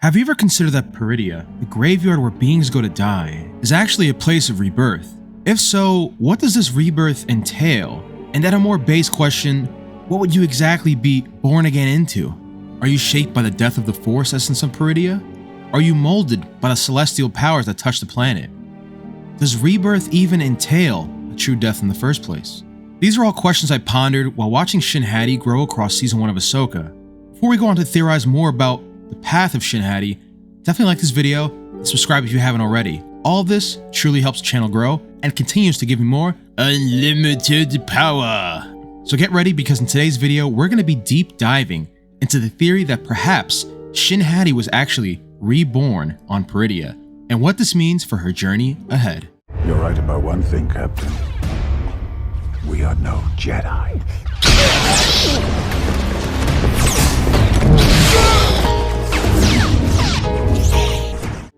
Have you ever considered that PERIDEA, the graveyard where beings go to die, is actually a place of rebirth? If so, what does this rebirth entail? And at a more base question, what would you exactly be born again into? Are you shaped by the death of the Force essence of PERIDEA? Are you molded by the celestial powers that touch the planet? Does rebirth even entail a true death in the first place? These are all questions I pondered while watching Shin Hati grow across Season 1 of Ahsoka. Before we go on to theorize more about the path of Shin Hati, definitely like this video and subscribe if you haven't already. All of this truly helps the channel grow and continues to give me more unlimited power. So get ready, because in today's video we're going to be deep diving into the theory that perhaps Shin Hati was actually reborn on PERIDEA and what this means for her journey ahead. You're right about one thing, Captain. We are no Jedi.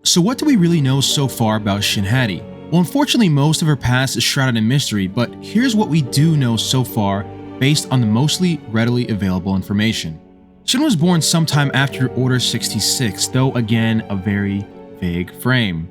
So what do we really know so far about Shin Hati? Well, unfortunately most of her past is shrouded in mystery, but here's what we do know so far based on the mostly readily available information. Shin was born sometime after Order 66, though again a very vague frame.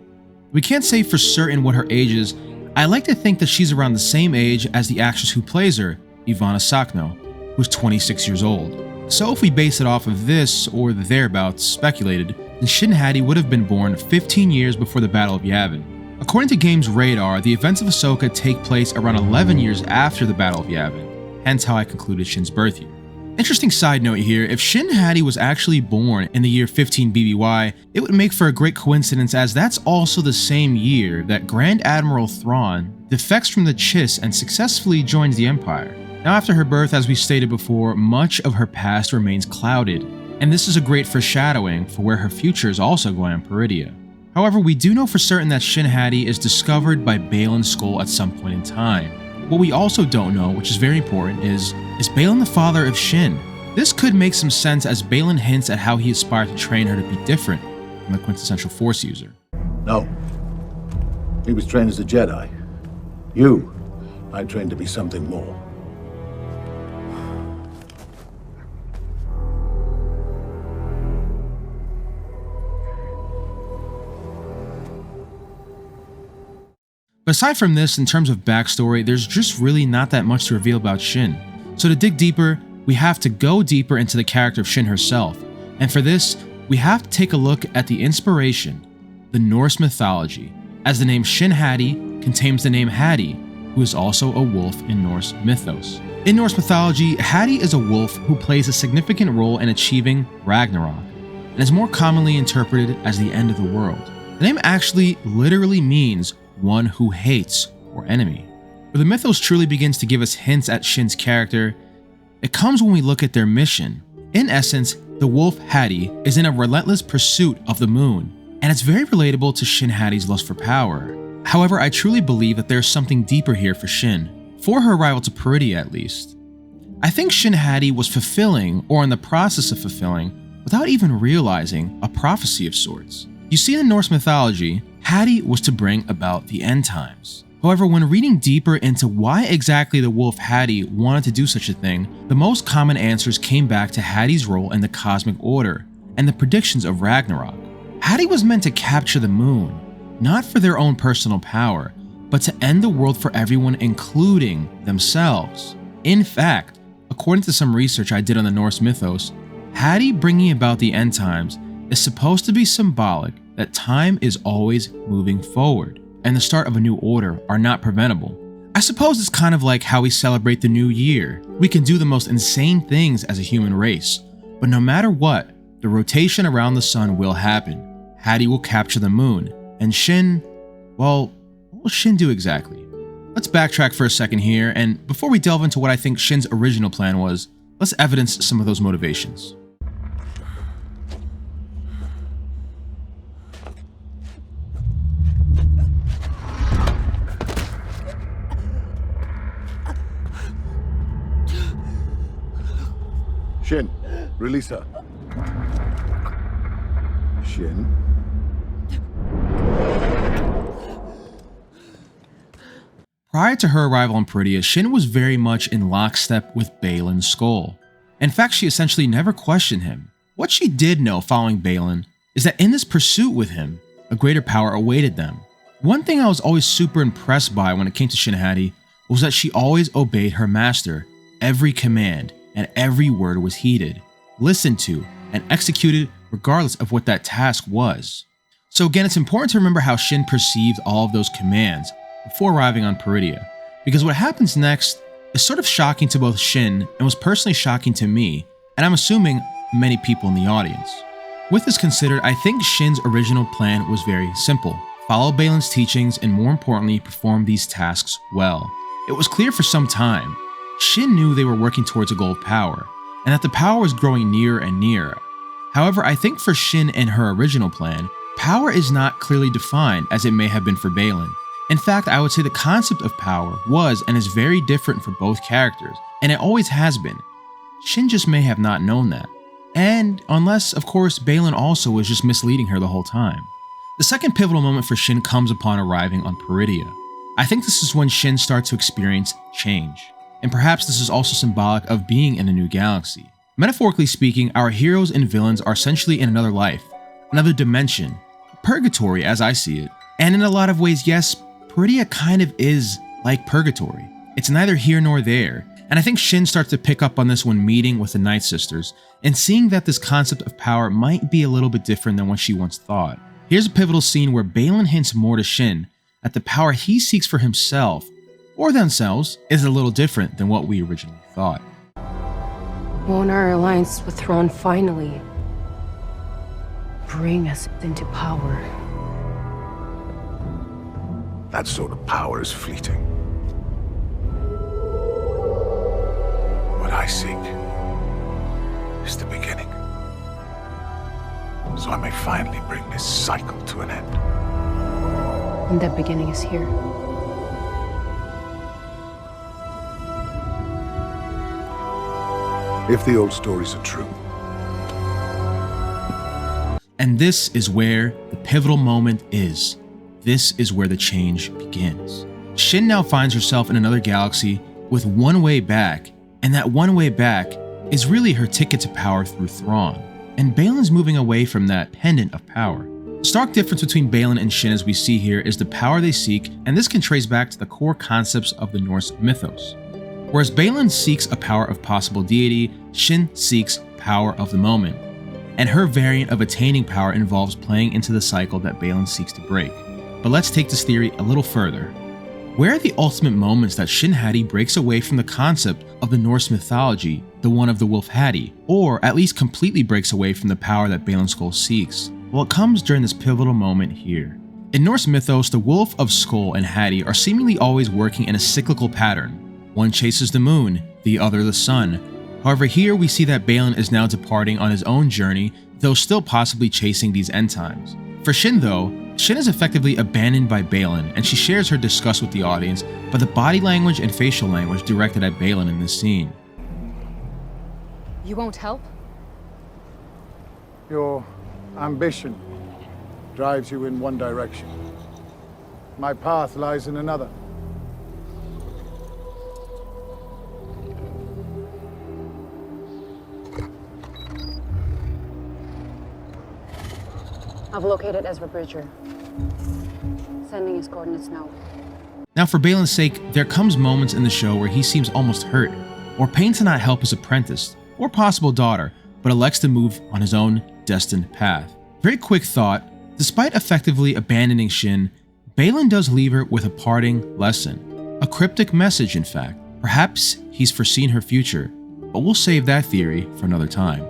We can't say for certain what her age is. I like to think that she's around the same age as the actress who plays her, IVANNA SAKHNO, who's 26 years old. So if we base it off of this or the thereabouts speculated, then Shin Hati would have been born 15 years before the Battle of Yavin. According to Games Radar, the events of Ahsoka take place around 11 years after the Battle of Yavin, hence how I concluded Shin's birth year. Interesting side note here, if Shin Hati was actually born in the year 15 BBY, it would make for a great coincidence, as that's also the same year that Grand Admiral Thrawn defects from the Chiss and successfully joins the Empire. Now after her birth, as we stated before, much of her past remains clouded, and this is a great foreshadowing for where her future is also going on PERIDEA. However, we do know for certain that Shin Hati is discovered by Baylan's Skoll at some point in time. What we also don't know, which is very important, is Baylan the father of Shin? This could make some sense, as Baylan hints at how he aspired to train her to be different from the quintessential Force user. No. He was trained as a Jedi. You, I trained to be something more. But aside from this, in terms of backstory, there's just really not that much to reveal about Shin. So to dig deeper, we have to go deeper into the character of Shin herself. And for this, we have to take a look at the inspiration, the Norse mythology, as the name Shin Hati contains the name Hati, who is also a wolf in Norse mythos. In Norse mythology, Hati is a wolf who plays a significant role in achieving Ragnarok, and is more commonly interpreted as the end of the world. The name actually literally means one who hates, or enemy. Where the mythos truly begins to give us hints at Shin's character, it comes when we look at their mission. In essence, the wolf Hati is in a relentless pursuit of the moon, and it's very relatable to Shin Hati's lust for power. However, I truly believe that there's something deeper here for Shin, for her arrival to PERIDEA at least. I think Shin Hati was fulfilling, or in the process of fulfilling, without even realizing, a prophecy of sorts. You see, in Norse mythology, Hati was to bring about the end times. However, when reading deeper into why exactly the wolf Hati wanted to do such a thing, the most common answers came back to Hati's role in the cosmic order and the predictions of Ragnarok. Hati was meant to capture the moon, not for their own personal power, but to end the world for everyone, including themselves. In fact, according to some research I did on the Norse mythos, Hati bringing about the end times is supposed to be symbolic that time is always moving forward, and the start of a new order are not preventable. I suppose it's kind of like how we celebrate the new year. We can do the most insane things as a human race, but no matter what, the rotation around the sun will happen. Hati will capture the moon, and Shin, well, what will Shin do exactly? Let's backtrack for a second here, and before we delve into what I think Shin's original plan was, let's evidence some of those motivations. Shin, release her. Shin? Prior to her arrival on PERIDEA, Shin was very much in lockstep with Baylan's Skoll. In fact, she essentially never questioned him. What she did know following Baylan is that in this pursuit with him, a greater power awaited them. One thing I was always super impressed by when it came to Shin Hati was that she always obeyed her master. Every command and every word was heeded, listened to, and executed regardless of what that task was. So again, it's important to remember how Shin perceived all of those commands before arriving on PERIDEA, because what happens next is sort of shocking to both Shin and was personally shocking to me, and I'm assuming many people in the audience. With this considered, I think Shin's original plan was very simple: follow Baylan's teachings and, more importantly, perform these tasks well. It was clear for some time Shin knew they were working towards a goal of power, and that the power was growing nearer and nearer. However, I think for Shin and her original plan, power is not clearly defined as it may have been for Baylan. In fact, I would say the concept of power was and is very different for both characters, and it always has been. Shin just may have not known that. And unless, of course, Baylan also was just misleading her the whole time. The second pivotal moment for Shin comes upon arriving on PERIDEA. I think this is when Shin starts to experience change. And perhaps this is also symbolic of being in a new galaxy. Metaphorically speaking, our heroes and villains are essentially in another life, another dimension, purgatory as I see it. And in a lot of ways, yes, PERIDEA kind of is like purgatory. It's neither here nor there. And I think Shin starts to pick up on this when meeting with the Night Sisters and seeing that this concept of power might be a little bit different than what she once thought. Here's a pivotal scene where Baylan hints more to Shin that the power he seeks for himself or themselves is a little different than what we originally thought. Won't our alliance with Thrawn finally bring us into power? That sort of power is fleeting. What I seek is the beginning, so I may finally bring this cycle to an end. And that beginning is here. If the old stories are true. And this is where the pivotal moment is. This is where the change begins. Shin now finds herself in another galaxy with one way back, and that one way back is really her ticket to power through Thrawn. And Baylan's moving away from that pendant of power. The stark difference between Baylan and Shin as we see here is the power they seek, and this can trace back to the core concepts of the Norse mythos. Whereas Baylan seeks a power of possible deity, Shin seeks power of the moment. And her variant of attaining power involves playing into the cycle that Baylan seeks to break. But let's take this theory a little further. Where are the ultimate moments that Shin Hati breaks away from the concept of the Norse mythology, the one of the wolf Hati, or at least completely breaks away from the power that Baylan Skoll seeks? Well, it comes during this pivotal moment here. In Norse mythos, the wolf of Skoll and Hati are seemingly always working in a cyclical pattern. One chases the moon, the other the sun. However, here we see that Baylan is now departing on his own journey, though still possibly chasing these end times. For Shin though, Shin is effectively abandoned by Baylan, and she shares her disgust with the audience by the body language and facial language directed at Baylan in this scene. You won't help? Your ambition drives you in one direction. My path lies in another. I've located Ezra Bridger. Sending his coordinates now. Now for Baylan's sake, there comes moments in the show where he seems almost hurt, or pain to not help his apprentice, or possible daughter, but elects to move on his own destined path. Very quick thought, despite effectively abandoning Shin, Baylan does leave her with a parting lesson. A cryptic message, in fact. Perhaps he's foreseen her future, but we'll save that theory for another time.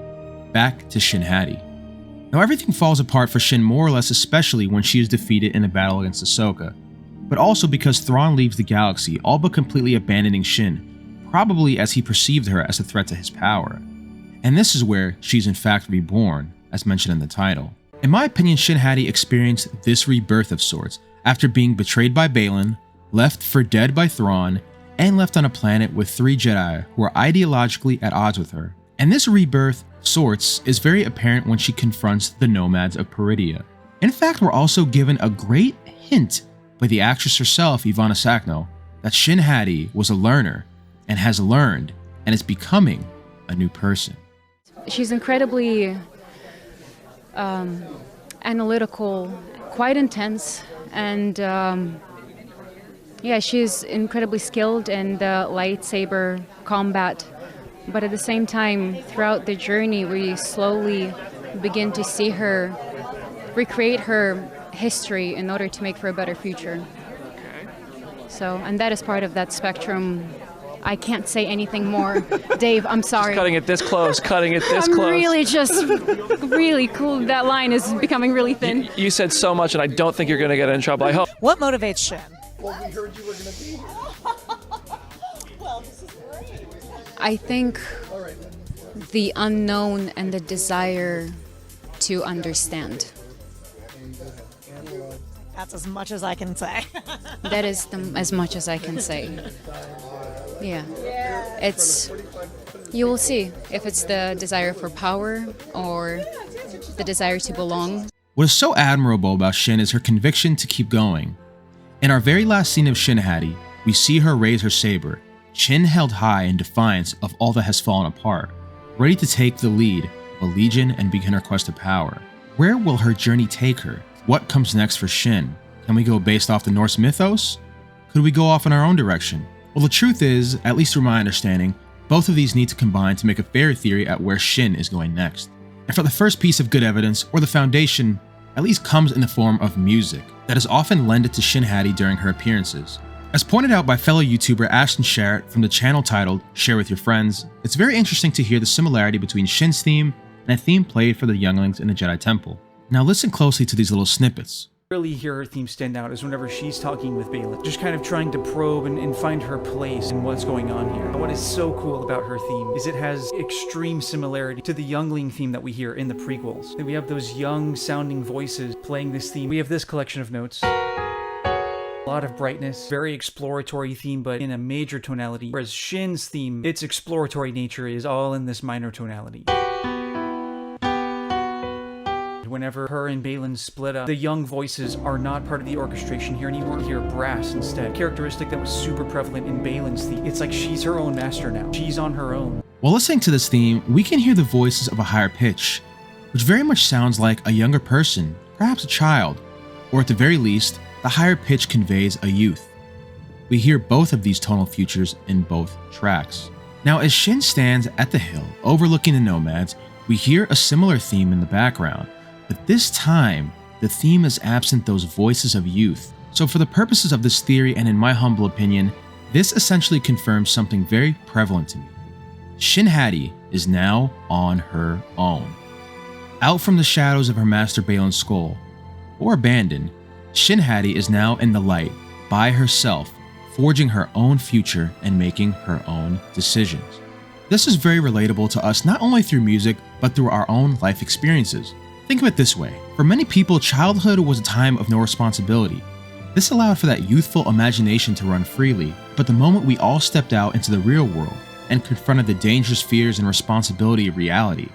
Back to Shin Hati. Now everything falls apart for Shin more or less, especially when she is defeated in a battle against Ahsoka, but also because Thrawn leaves the galaxy, all but completely abandoning Shin, probably as he perceived her as a threat to his power. And this is where she's in fact reborn, as mentioned in the title. In my opinion, Shin Hati experienced this rebirth of sorts after being betrayed by Baylan, left for dead by Thrawn, and left on a planet with 3 Jedi who are ideologically at odds with her. And this rebirth sorts is very apparent when she confronts the nomads of PERIDEA. In fact, we're also given a great hint by the actress herself, IVANNA SAKHNO, that Shin Hati was a learner and has learned and is becoming a new person. She's incredibly analytical, quite intense, and yeah, she's incredibly skilled in the lightsaber combat. But at the same time, throughout the journey, we slowly begin to see her recreate her history in order to make for a better future. So, and that is part of that spectrum. I can't say anything more. Dave, I'm sorry. Just cutting it this close, cutting it this close. I'm really just really cool. That line is becoming really thin. You said so much, and I don't think you're going to get in trouble. I hope. What motivates Shin? Well, we heard you were going to be here. Well, this is great. I think the unknown and the desire to understand. That's as much as I can say. That is as much as I can say. Yeah. It's, you will see if it's the desire for power or the desire to belong. What is so admirable about Shin is her conviction to keep going. In our very last scene of Shin Hati, we see her raise her saber, chin held high in defiance of all that has fallen apart, ready to take the lead of a legion and begin her quest to power. Where will her journey take her? What comes next for Shin? Can we go based off the Norse mythos? Could we go off in our own direction? Well, the truth is, at least through my understanding, both of these need to combine to make a fair theory at where Shin is going next. And for the first piece of good evidence, or the foundation, at least comes in the form of music that is often lended to Shin Hati during her appearances. As pointed out by fellow YouTuber Ashton Sharrett from the channel titled Share With Your Friends, it's very interesting to hear the similarity between Shin's theme and a theme played for the younglings in the Jedi Temple. Now listen closely to these little snippets. Really hear her theme stand out is whenever she's talking with Baylan, just kind of trying to probe and find her place in what's going on here. What is so cool about her theme is it has extreme similarity to the youngling theme that we hear in the prequels. We have those young sounding voices playing this theme. We have this collection of notes. A lot of brightness, very exploratory theme, but in a major tonality. Whereas Shin's theme, its exploratory nature is all in this minor tonality. Whenever her and Baylan split up, the young voices are not part of the orchestration here anymore. We hear brass instead. A characteristic that was super prevalent in Baylan's theme. It's like she's her own master now. She's on her own. While listening to this theme, we can hear the voices of a higher pitch, which very much sounds like a younger person, perhaps a child, or at the very least, the higher pitch conveys a youth. We hear both of these tonal futures in both tracks. Now, as Shin stands at the hill overlooking the nomads, we hear a similar theme in the background. But this time, the theme is absent those voices of youth. So for the purposes of this theory and in my humble opinion, this essentially confirms something very prevalent to me. Shin Hati is now on her own. Out from the shadows of her master Baylan's Skoll, or abandoned, Shin Hati is now in the light, by herself, forging her own future and making her own decisions. This is very relatable to us not only through music, but through our own life experiences. Think of it this way, for many people, childhood was a time of no responsibility. This allowed for that youthful imagination to run freely, but the moment we all stepped out into the real world and confronted the dangerous fears and responsibility of reality,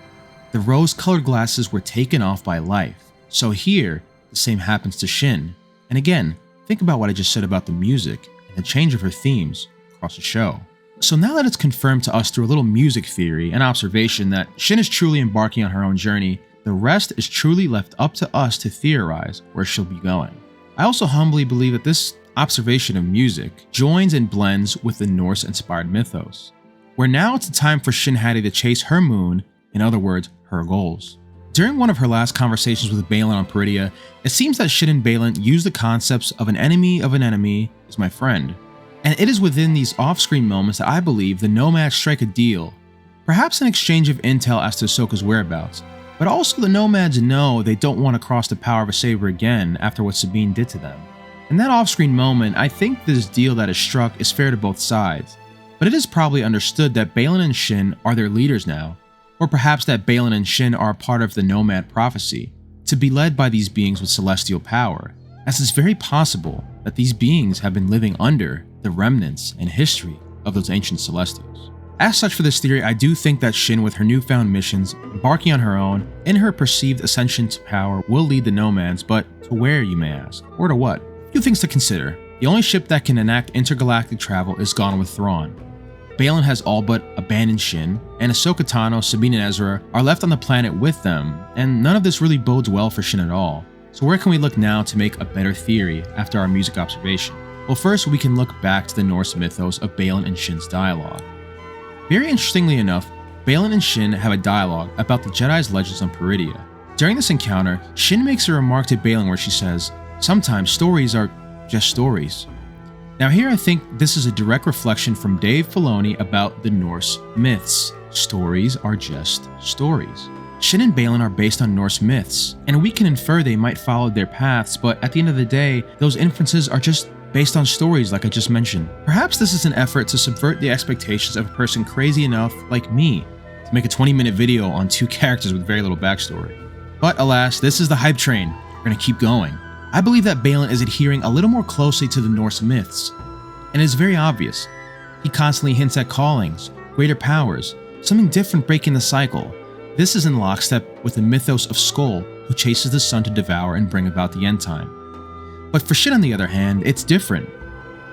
the rose-colored glasses were taken off by life. So here, the same happens to Shin. And again, think about what I just said about the music and the change of her themes across the show. So now that it's confirmed to us through a little music theory and observation that Shin is truly embarking on her own journey, the rest is truly left up to us to theorize where she'll be going. I also humbly believe that this observation of music joins and blends with the Norse-inspired mythos, where now it's the time for Shin Hati to chase her moon, in other words, her goals. During one of her last conversations with Baylan on PERIDEA, it seems that Shin and Baylan use the concepts of an enemy is my friend. And it is within these off-screen moments that I believe the nomads strike a deal, perhaps an exchange of intel as to Ahsoka's whereabouts, but also the nomads know they don't want to cross the power of a saber again after what Sabine did to them. In that off-screen moment, I think this deal that is struck is fair to both sides, but it is probably understood that Baylan and Shin are their leaders now, or perhaps that Baylan and Shin are a part of the nomad prophecy, to be led by these beings with celestial power, as it's very possible that these beings have been living under the remnants and history of those ancient celestials. As such, for this theory, I do think that Shin, with her newfound missions, embarking on her own, in her perceived ascension to power, will lead the nomads, but to where, you may ask, or to what? A few things to consider. The only ship that can enact intergalactic travel is Gone with Thrawn. Baylan has all but abandoned Shin, and Ahsoka, Tano, Sabine, and Ezra are left on the planet with them, and none of this really bodes well for Shin at all. So where can we look now to make a better theory after our music observation? Well, first we can look back to the Norse mythos of Baylan and Shin's dialogue. Very interestingly enough, Baylan and Shin have a dialogue about the Jedi's legends on PERIDEA. During this encounter, Shin makes a remark to Baylan where she says, "Sometimes stories are just stories." Now here I think this is a direct reflection from Dave Filoni about the Norse myths. Stories are just stories. Shin and Baylan are based on Norse myths, and we can infer they might follow their paths, but at the end of the day, those inferences are just based on stories like I just mentioned. Perhaps this is an effort to subvert the expectations of a person crazy enough, like me, to make a 20-minute video on two characters with very little backstory. But alas, this is the hype train. We're gonna keep going. I believe that Baylan is adhering a little more closely to the Norse myths, and it is very obvious. He constantly hints at callings, greater powers, something different breaking the cycle. This is in lockstep with the mythos of Skoll, who chases the sun to devour and bring about the end time. But for Shin on the other hand, it's different.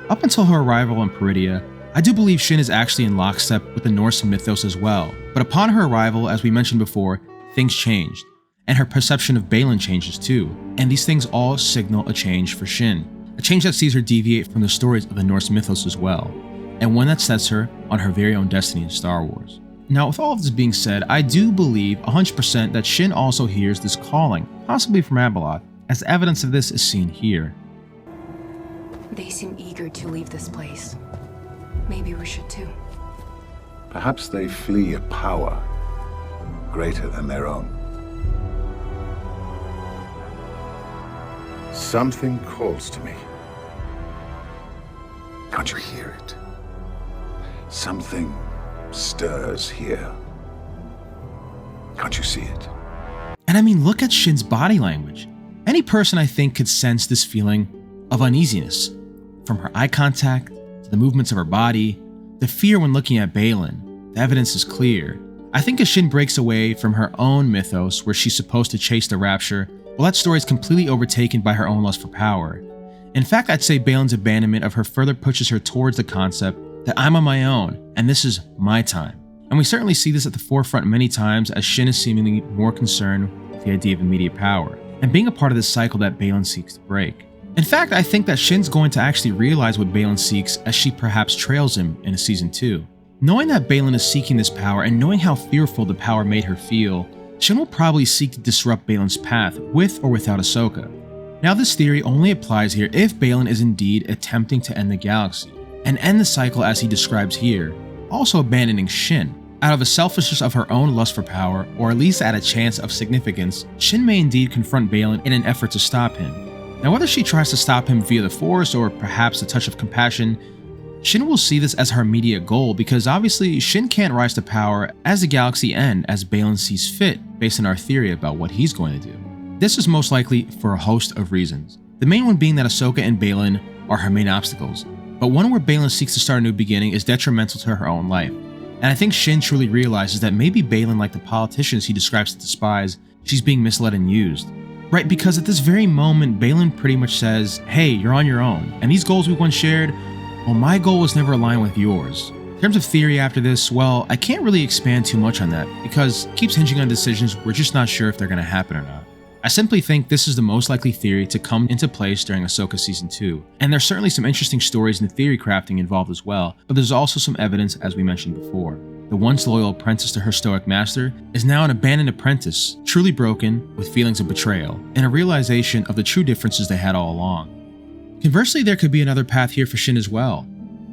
Up until her arrival on PERIDEA, I do believe Shin is actually in lockstep with the Norse mythos as well, but upon her arrival, as we mentioned before, things changed, and her perception of Baylan changes too, and these things all signal a change for Shin, a change that sees her deviate from the stories of the Norse mythos as well, and one that sets her on her very own destiny in Star Wars. Now with all of this being said, I do believe 100% that Shin also hears this calling, possibly from Abeloth, as evidence of this is seen here. They seem eager to leave this place. Maybe we should too. Perhaps they flee a power greater than their own. Something calls to me. Can't you hear it? Something stirs here. Can't you see it? And I mean, look at Shin's body language. Any person I think could sense this feeling of uneasiness. From her eye contact, to the movements of her body, the fear when looking at Baylan, the evidence is clear. I think as Shin breaks away from her own mythos where she's supposed to chase the rapture, well, that story is completely overtaken by her own lust for power. In fact, I'd say Baylan's abandonment of her further pushes her towards the concept that I'm on my own, and this is my time. And we certainly see this at the forefront many times as Shin is seemingly more concerned with the idea of immediate power, and being a part of this cycle that Baylan seeks to break. In fact, I think that Shin's going to actually realize what Baylan seeks as she perhaps trails him in Season 2. Knowing that Baylan is seeking this power and knowing how fearful the power made her feel, Shin will probably seek to disrupt Baylan's path with or without Ahsoka. Now this theory only applies here if Baylan is indeed attempting to end the galaxy, and end the cycle as he describes here, also abandoning Shin. Out of a selfishness of her own lust for power, or at least at a chance of significance, Shin may indeed confront Baylan in an effort to stop him. Now whether she tries to stop him via the Force or perhaps a touch of compassion, Shin will see this as her immediate goal because obviously Shin can't rise to power as the galaxy ends as Baylan sees fit based on our theory about what he's going to do. This is most likely for a host of reasons, the main one being that Ahsoka and Baylan are her main obstacles, but one where Baylan seeks to start a new beginning is detrimental to her own life. And I think Shin truly realizes that maybe Baylan, like the politicians he describes to despise, she's being misled and used. Right, because at this very moment, Baylan pretty much says, hey, you're on your own, and these goals we once shared, well, my goal was never aligned with yours. In terms of theory after this, well, I can't really expand too much on that, because it keeps hinging on decisions we're just not sure if they're going to happen or not. I simply think this is the most likely theory to come into place during Ahsoka Season 2, and there's certainly some interesting stories and theory crafting involved as well, but there's also some evidence as we mentioned before. The once loyal apprentice to her stoic master is now an abandoned apprentice, truly broken, with feelings of betrayal, and a realization of the true differences they had all along. Conversely, there could be another path here for Shin as well.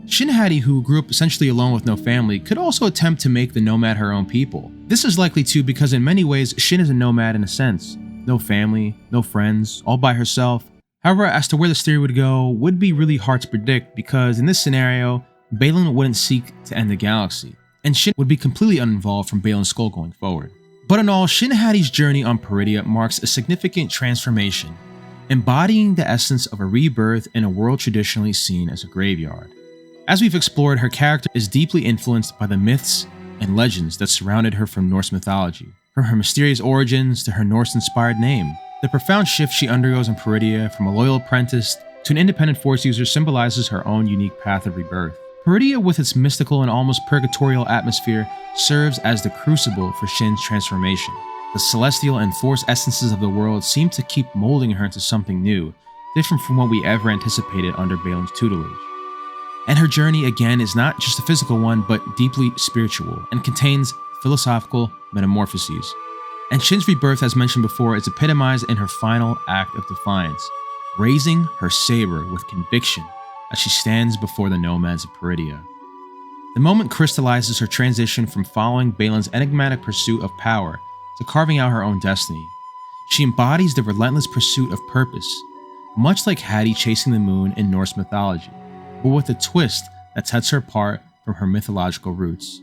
Shin Hati, who grew up essentially alone with no family, could also attempt to make the nomad her own people. This is likely too because in many ways Shin is a nomad in a sense. No family, no friends, all by herself. However, as to where this theory would go would be really hard to predict because in this scenario, Baylan wouldn't seek to end the galaxy, and Shin would be completely uninvolved from Baylan's Skoll going forward. But in all, Shin Hati's journey on PERIDEA marks a significant transformation, embodying the essence of a rebirth in a world traditionally seen as a graveyard. As we've explored, her character is deeply influenced by the myths and legends that surrounded her from Norse mythology. From her mysterious origins to her Norse-inspired name, the profound shift she undergoes in PERIDEA from a loyal apprentice to an independent Force user symbolizes her own unique path of rebirth. Peridia, with its mystical and almost purgatorial atmosphere, serves as the crucible for Shin's transformation. The celestial and force essences of the world seem to keep molding her into something new, different from what we ever anticipated under Baylan's tutelage. And her journey, again, is not just a physical one, but deeply spiritual, and contains philosophical metamorphoses. And Shin's rebirth, as mentioned before, is epitomized in her final act of defiance, raising her saber with conviction as she stands before the nomads of Peridia. The moment crystallizes her transition from following Baylan's enigmatic pursuit of power to carving out her own destiny. She embodies the relentless pursuit of purpose, much like Hati chasing the moon in Norse mythology, but with a twist that sets her apart from her mythological roots.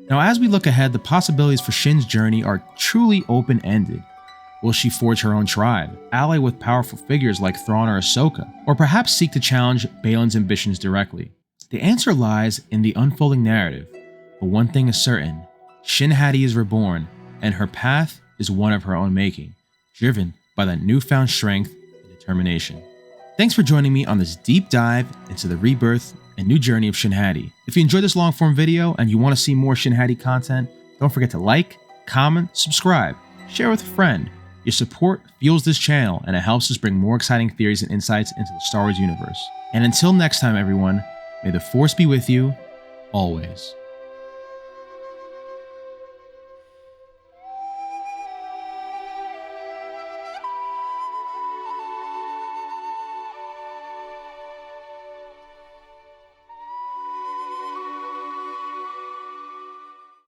Now, as we look ahead, the possibilities for Shin's journey are truly open-ended. Will she forge her own tribe, ally with powerful figures like Thrawn or Ahsoka, or perhaps seek to challenge Baylan's ambitions directly? The answer lies in the unfolding narrative, but one thing is certain: Shin Hati is reborn, and her path is one of her own making, driven by that newfound strength and determination. Thanks for joining me on this deep dive into the rebirth and new journey of Shin Hati. If you enjoyed this long form video and you want to see more Shin Hati content, don't forget to like, comment, subscribe, share with a friend. Your support fuels this channel and it helps us bring more exciting theories and insights into the Star Wars universe. And until next time, everyone, may the Force be with you, always.